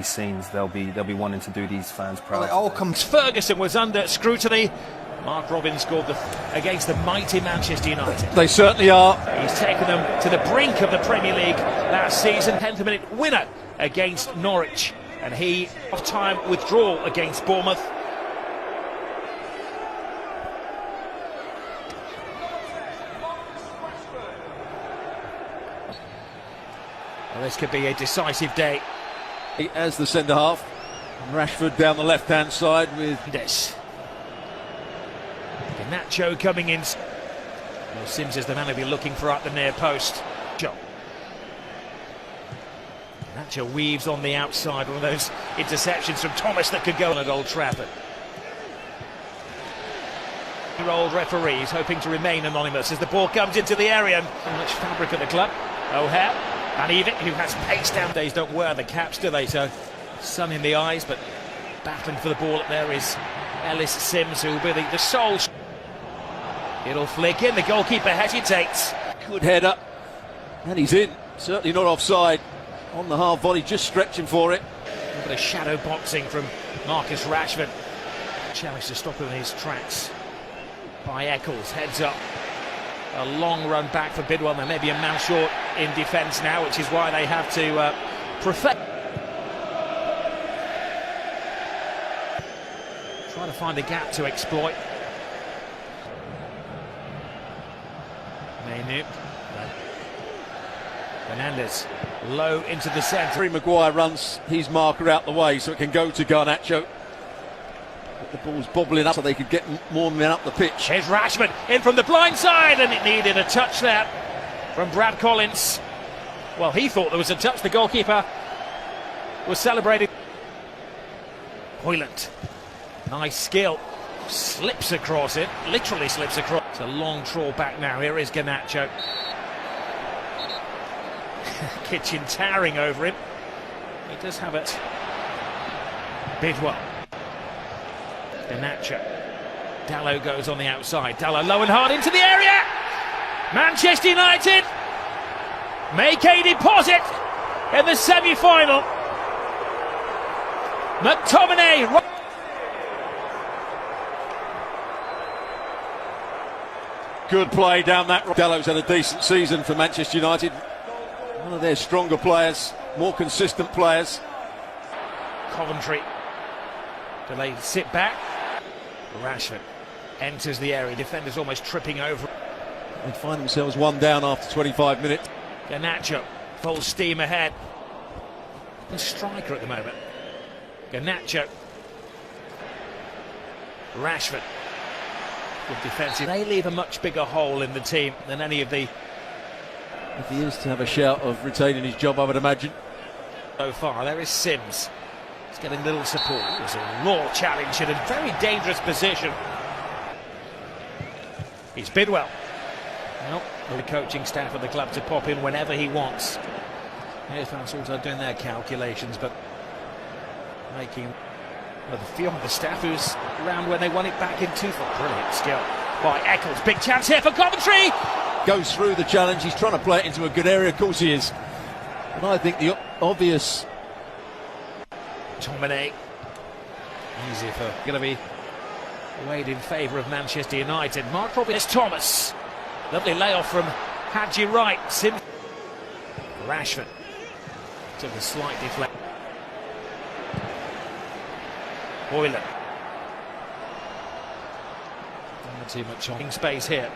these scenes, they'll be wanting to do these fans proud. Well, it all comes. Ferguson was under scrutiny. Mark Robins scored against the mighty Manchester United. They certainly are. He's taken them to the brink of the Premier League last season. 10th minute winner against Norwich, and he off-time withdrawal against Bournemouth. Well, this could be a decisive day. As the centre-half, Rashford down the left-hand side with this. Nacho coming in. Well, Sims is the man he'll be looking for at the near post. Nacho weaves on the outside, one of those interceptions from Thomas that could go on at Old Trafford. Old referees hoping to remain anonymous as the ball comes into the area. Much fabric at the club. O'Hare and Even, who has pace down. Days don't wear the caps, do they? So sun in the eyes, but battling for the ball there is Ellis Sims, who will be the sole. It'll flick in, the goalkeeper hesitates. Good header, and he's in. Certainly not offside on the half volley, just stretching for it. A bit of shadow boxing from Marcus Rashford. Challenge to stop him in his tracks by Eccles, heads up. A long run back for Bidwell. There may be a man short in defence now, which is why they have to perfect. Trying to find a gap to exploit. Menu. Fernandez low into the centre. Harry Maguire runs his marker out the way so it can go to Garnacho. But the ball's bobbling up so they could get more men up the pitch. Here's Rashford in from the blind side, and it needed a touch there from Brad Collins. Well, he thought there was a touch. The goalkeeper was celebrating. Hoyland, nice skill, slips across it, literally slips across. It's a long trawl back now. Here is Garnacho. Kitchen towering over him. He does have it. Bidwell. Garnacho. Dalot goes on the outside. Dalot low and hard into the area. Manchester United make a deposit in the semi-final. McTominay. Good play down that. Dalot's had a decent season for Manchester United. One of their stronger players, more consistent players. Coventry. Do they sit back? Rashford enters the area. Defenders almost tripping over. They find themselves one down after 25 minutes. Garnacho, full steam ahead. The striker at the moment. Garnacho. Rashford. Good defensive. They leave a much bigger hole in the team than any of the. If he is to have a shout of retaining his job, I would imagine. So far, there is Sims. He's getting little support. It was a raw challenge in a very dangerous position. It's Bidwell. Well, the coaching staff of the club to pop in whenever he wants. Here's fans also doing their calculations, but making a few of the staff who's around when they won it back in 2000. Brilliant skill by Eccles. Big chance here for Coventry. Goes through the challenge. He's trying to play it into a good area. Of course he is. And I think the obvious. Tominay. Easy for going to be weighed in favour of Manchester United. Mark Robins. Thomas. Lovely layoff from Hadji Wright. Sims. Rashford. Took a slight deflect. Hoyland. Not too much on space here.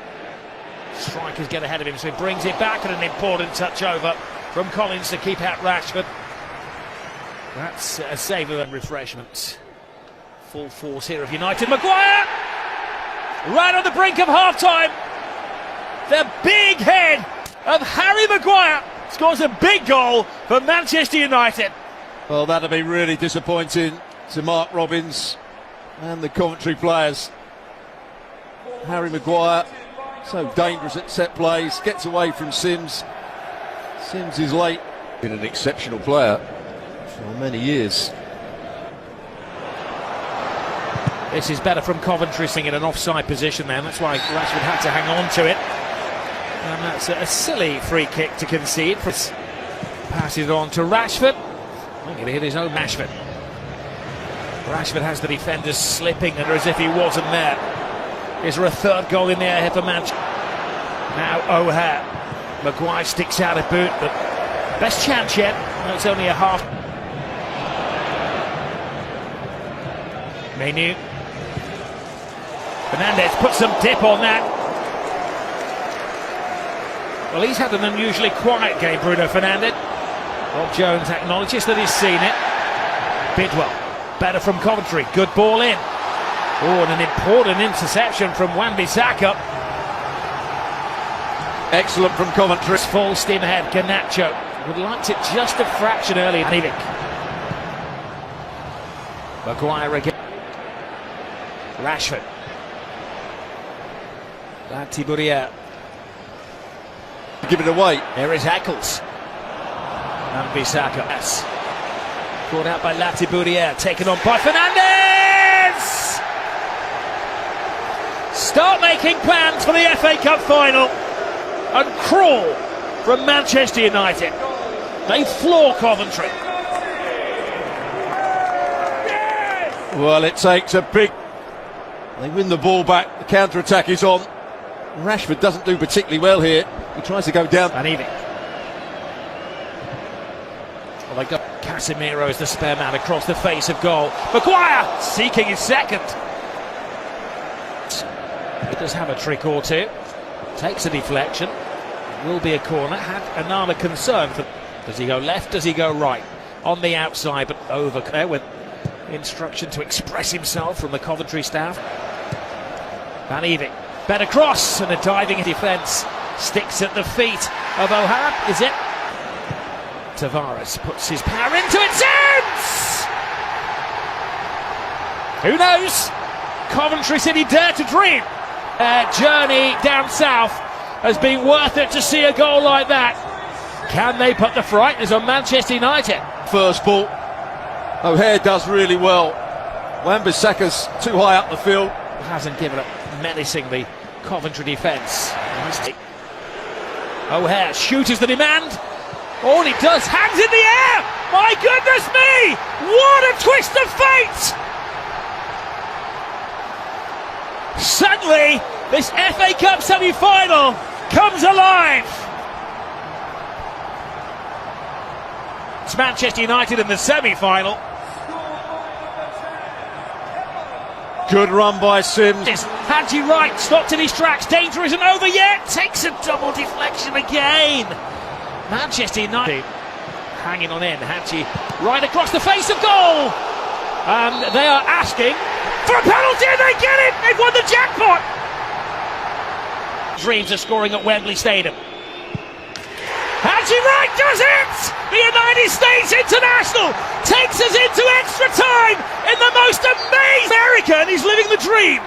Strikers get ahead of him, so he brings it back, and an important touch over from Collins to keep out Rashford. That's a save of refreshment. Full force here of United. Maguire! Right on the brink of half-time. The big head of Harry Maguire scores a big goal for Manchester United. Well, that'll be really disappointing to Mark Robins and the Coventry players. Harry Maguire, so dangerous at set plays, gets away from Sims. Sims is late. Been an exceptional player for many years. This is better from Coventry, seeing in an offside position there. That's why Rashford had to hang on to it. And that's a silly free kick to concede. Passes it on to Rashford. I'm going to hit his own Rashford. Rashford has the defenders slipping and as if he wasn't there. Is there a third goal in the air here for Manchester? Now O'Hare. Maguire sticks out a boot, but best chance yet. No, it's only a half. Menu. Fernandez puts some dip on that. Well, he's had an unusually quiet game, Bruno Fernandes. Rob Jones acknowledges that he's seen it. Bidwell, better from Coventry, good ball in. Oh, and an important interception from Wan-Bissaka. Excellent from Coventry. Full steam ahead, Garnacho. Would liked it just a fraction earlier. Maguire again. Rashford. Latiburier. Give it away. There is Eccles. Wan-Bissaka. Yes. Caught out by Latiburier. Taken on by Fernandez! Start making plans for the FA Cup final. And crawl from Manchester United. They floor Coventry. Well, it takes a big... They win the ball back. The counter-attack is on. Rashford doesn't do particularly well here. He tries to go down. And even. Well, they got Casemiro as the spare man across the face of goal. Maguire seeking his second. He does have a trick or two. Takes a deflection. It will be a corner. Had another concern for. Does he go left? Does he go right? On the outside, but over there with instruction to express himself from the Coventry staff. Van Eving. Better cross and a diving defence. Sticks at the feet of O'Hare. Is it? Tavares puts his power into it. Sims! Who knows? Coventry City dare to dream. Their journey down south has been worth it to see a goal like that. Can they put the frighteners on Manchester United? First ball. O'Hare does really well. Wan-Bissaka's too high up the field. Hasn't given up, menacing the Coventry defence. O'Hare shooters the demand. All he does, hands in the air! My goodness me! What a twist of fate! Suddenly, this FA Cup semi-final comes alive! It's Manchester United in the semi-final. Good run by Sims. Hadji Wright stopped in his tracks. Danger isn't over yet. Takes a double deflection again. Manchester United hanging on in. Hadji right across the face of goal. They are asking for a penalty and they get it. They've won the jackpot. Dreams of scoring at Wembley Stadium. Hadji Wright does it! The United States International takes us into extra time in the most amazing American. He's living the dream.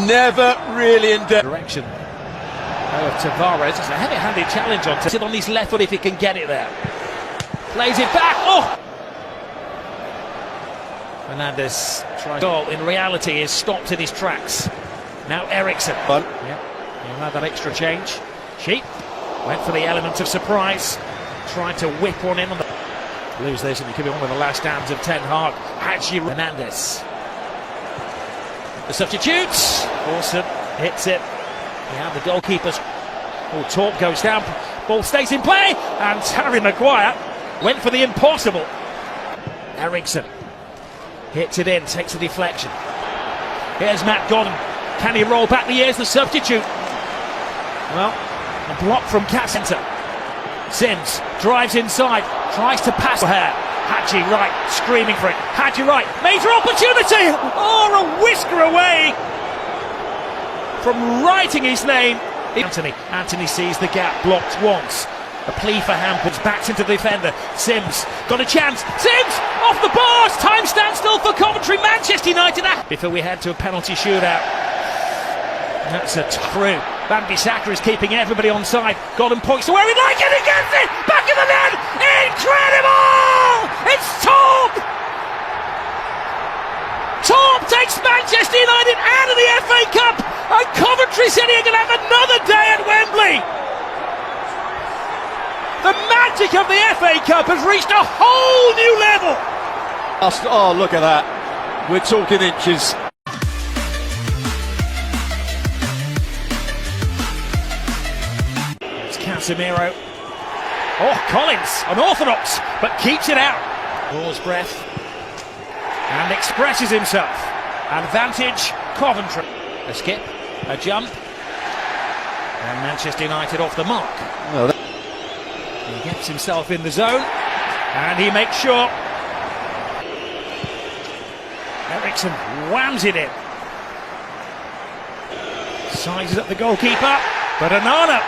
Never really in direction of Tavares. It's a heavy-handed challenge on sit on his left foot if he can get it there. Plays it back. Oh! Fernandez tries goal. In reality, is stopped in his tracks. Now Ericsson. Fun. Yep. He'll have that extra change. Sheep went for the element of surprise. Tried to whip one in on the. Lose this and he could be one of the last downs of Ten Hag. Hadji Fernandez. The substitutes. Orson hits it. Yeah, the goalkeepers. Oh, Torp goes down. Ball stays in play. And Harry Maguire went for the impossible. Ericsson hits it in, takes a deflection. Here's Matt Godden. Can he roll back the years, the substitute? Well, a block from Cassenter. Sims drives inside, tries to pass O'Hare. Hadji Wright screaming for it. Hadji Wright, major opportunity! Oh, a whisker away from writing his name. Anthony sees the gap, blocked once. A plea for Hampers, backs into the defender. Sims got a chance. Sims off the bars. Time stands still for Coventry. Manchester United. Before we head to a penalty shootout. That's a through. Wan-Bissaka is keeping everybody on side. Golden points to where he'd like it. He gets it. Back in the net. Incredible! It's Torp. Torp takes Manchester United out of the FA Cup. And Coventry City are going to have another day at Wembley. magic of the FA Cup has reached a whole new level. Oh, look at that. We're talking inches. It's Casemiro. Oh, Collins, unorthodox, but keeps it out. Draws breath and expresses himself. Advantage, Coventry. A skip, a jump, and Manchester United off the mark. Well, He gets himself in the zone, and he makes sure. Eriksson whams it in. Sizes up the goalkeeper, but Onana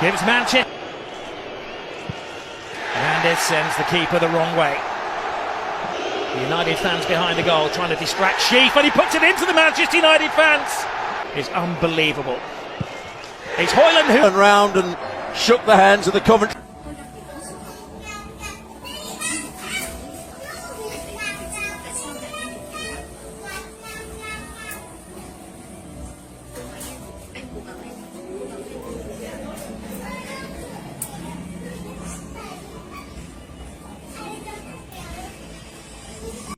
gives Manchester. Hernandez sends the keeper the wrong way. The United fans behind the goal trying to distract Sheaf, and he puts it into the Manchester United fans. It's unbelievable. It's Hoyland who turned round and shook the hands of the Coventry.